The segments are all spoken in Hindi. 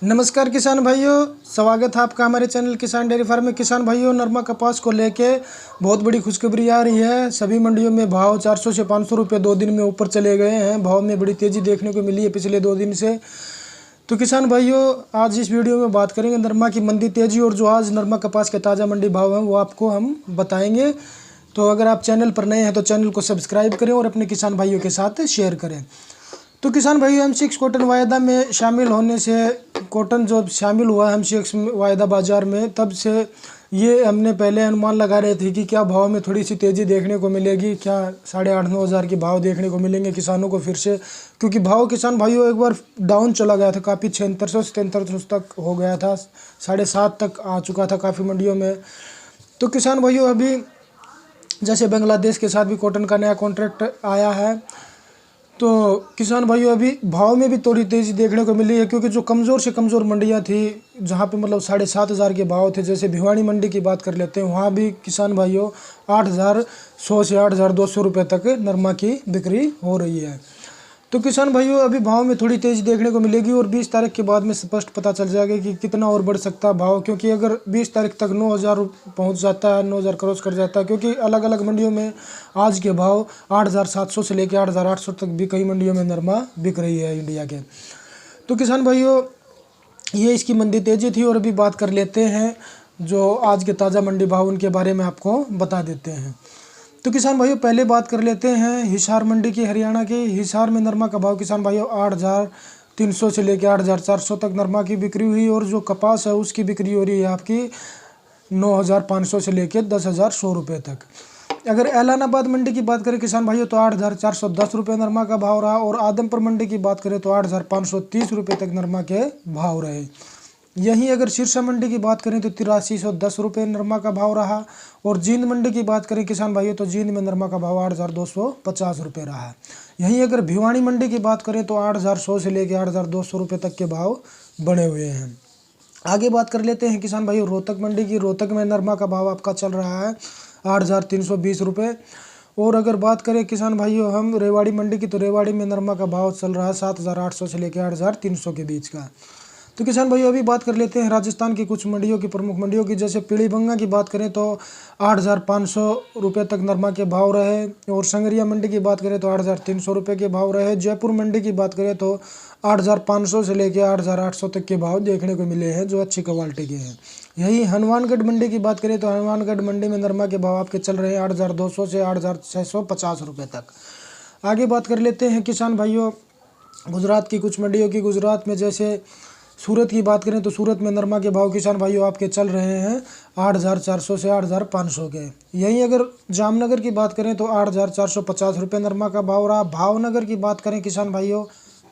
नमस्कार किसान भाइयों, स्वागत है आपका हमारे चैनल किसान डेयरी फार्म में। किसान भाइयों, नरमा कपास को लेके बहुत बड़ी खुशखबरी आ रही है। सभी मंडियों में भाव 400 से 500 रुपये 2 दिन में ऊपर चले गए हैं। भाव में बड़ी तेज़ी देखने को मिली है पिछले 2 दिन से। तो किसान भाइयों, आज इस वीडियो में बात करेंगे नरमा की मंदी तेज़ी और जो आज नरमा कपास के ताज़ा मंडी भाव हैं वो आपको हम बताएंगे। तो अगर आप चैनल पर नए हैं तो चैनल को सब्सक्राइब करें और अपने किसान भाइयों के साथ शेयर करें। तो किसान भाइयों, M6 कॉटन वायदा में शामिल होने से कॉटन जो शामिल हुआ M6 वायदा बाज़ार में, तब से ये हमने पहले अनुमान लगा रहे थे कि क्या भाव में थोड़ी सी तेज़ी देखने को मिलेगी, क्या 8,500-9 हज़ार के भाव देखने को मिलेंगे किसानों को फिर से। क्योंकि भाव किसान भाइयों एक बार डाउन चला गया था, काफ़ी 7600 से 7300 तक हो गया था, 7.5 तक आ चुका था काफ़ी मंडियों में। तो किसान भाइयों, अभी जैसे बांग्लादेश के साथ भी कॉटन का नया कॉन्ट्रैक्ट आया है, तो किसान भाइयों अभी भाव में भी थोड़ी तेज़ी देखने को मिली है। क्योंकि जो कमज़ोर से कमज़ोर मंडियां थी, जहां पे मतलब 7,500 के भाव थे, जैसे भिवानी मंडी की बात कर लेते हैं, वहां भी किसान भाइयों 8,100 से 8,200 रुपये तक नरमा की बिक्री हो रही है। तो किसान भाइयों, अभी भाव में थोड़ी तेज़ी देखने को मिलेगी और 20 तारीख के बाद में स्पष्ट पता चल जाएगा कि कितना और बढ़ सकता है भाव। क्योंकि अगर 20 तारीख तक 9,000 पहुँच जाता है, 9,000 क्रॉस कर जाता है, क्योंकि अलग अलग मंडियों में आज के भाव 8,700 से लेकर 8,800 तक भी कई मंडियों में नरमा बिक रही है इंडिया के। तो किसान भाइयों, ये इसकी मंदी तेज़ी थी। और अभी बात कर लेते हैं जो आज के ताज़ा मंडी भाव, उनके बारे में आपको बता देते हैं। तो किसान भाइयों, पहले बात कर लेते हैं हिसार मंडी की, हरियाणा की। हिसार में नरमा का भाव किसान भाइयों 8,300 से लेकर 8,400 तक नरमा की बिक्री हुई। और जो कपास है उसकी बिक्री हो रही है आपकी 9,500 से लेकर 10,100 रुपये तक। अगर ऐलानाबाद मंडी की बात करें किसान भाइयों, तो 8,410 रुपये नरमा का भाव रहा। और आदमपुर मंडी की बात करें तो 8,530 रुपये तक नरमा के भाव रहे। यहीं अगर सिरसा मंडी की बात करें तो 8,310 रुपये नरमा का भाव रहा। और जींद मंडी की बात करें किसान भाइयों, तो जींद में नरमा का भाव 8,250 रुपये रहा है। यहीं अगर भिवानी मंडी की बात करें तो 8,100 से लेकर 8,200 रुपये तक के भाव बने हुए हैं। आगे बात कर लेते हैं किसान भाइयों रोहतक मंडी की। रोहतक में नरमा का भाव आपका चल रहा है 8,320 रुपये। और अगर बात करें किसान भाइयों हम रेवाड़ी मंडी की, तो रेवाड़ी में नरमा का भाव चल रहा है 7,800 से लेकर 8,300 के बीच का। तो किसान भाइयों, अभी बात कर लेते हैं राजस्थान की कुछ मंडियों की, प्रमुख मंडियों की। जैसे पीलीभंगा की बात करें तो 8,500 रुपये तक नरमा के भाव रहे। और संगरिया मंडी की बात करें तो 8,300 रुपये के भाव रहे। जयपुर मंडी की बात करें तो 8,500 से लेकर 8,800 तक के भाव देखने को मिले हैं, जो अच्छी क्वालिटी के हैं। यही हनुमानगढ़ मंडी की बात करें तो हनुमानगढ़ मंडी में नरमा के भाव आपके चल रहे हैं 8,200 से 8,650 रुपये तक। आगे बात कर लेते हैं किसान भाइयों गुजरात की कुछ मंडियों की। गुजरात में जैसे सूरत की बात करें तो सूरत में नरमा के भाव किसान भाइयों आपके चल रहे हैं 8,400 से 8,500 के। यहीं अगर जामनगर की बात करें तो 8,450 रुपये नरमा का भाव रहा। भावनगर की बात करें किसान भाइयों,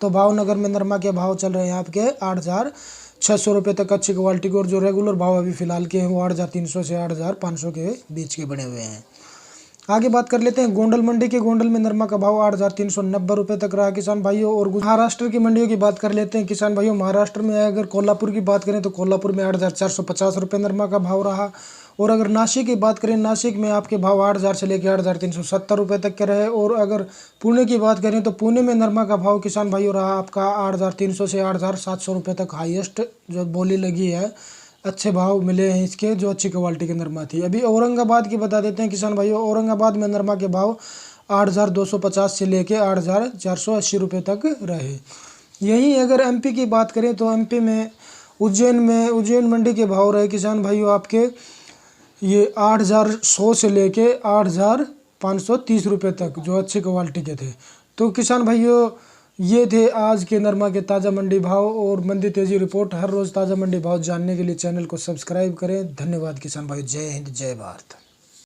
तो भावनगर में नरमा के भाव चल रहे हैं आपके 8,600 रुपये तक अच्छी क्वालिटी के। और जो रेगुलर भाव अभी फिलहाल के हैं वो 8,300 से 8,500 के बीच के बने हुए हैं। आगे बात कर लेते हैं गोंडल मंडी के। गोंडल में नरमा का भाव 8,390 रुपये तक रहा किसान भाइयों। और महाराष्ट्र की मंडियों की बात कर लेते हैं किसान भाइयों। महाराष्ट्र में अगर कोल्हापुर की बात करें तो कोल्हापुर में 8,450 रुपये नरमा का भाव रहा। और अगर नासिक की बात करें, नासिक में आपके भाव 8,000 से लेकर 8,370 रुपये तक के रहे। और अगर पुणे की बात करें तो पुणे में नरमा का भाव किसान भाइयों रहा आपका 8,300 से 8,700 रुपये तक हाईएस्ट जो बोली लगी है। अच्छे भाव मिले हैं इसके, जो अच्छी क्वालिटी के नरमा थी। अभी औरंगाबाद की बता देते हैं किसान भाइयों। औरंगाबाद में नरमा के भाव 8,250 से लेके 8,480 रुपये तक रहे। यहीं अगर MP की बात करें तो MP में उज्जैन मंडी के भाव रहे किसान भाइयों आपके ये 8,100 से लेके 8,530 रुपये तक, जो अच्छी क्वालिटी के थे। तो किसान भाइयों, ये थे आज के नरमा के ताज़ा मंडी भाव और मंदी तेज़ी रिपोर्ट। हर रोज़ ताज़ा मंडी भाव जानने के लिए चैनल को सब्सक्राइब करें। धन्यवाद किसान भाई। जय हिंद, जय भारत।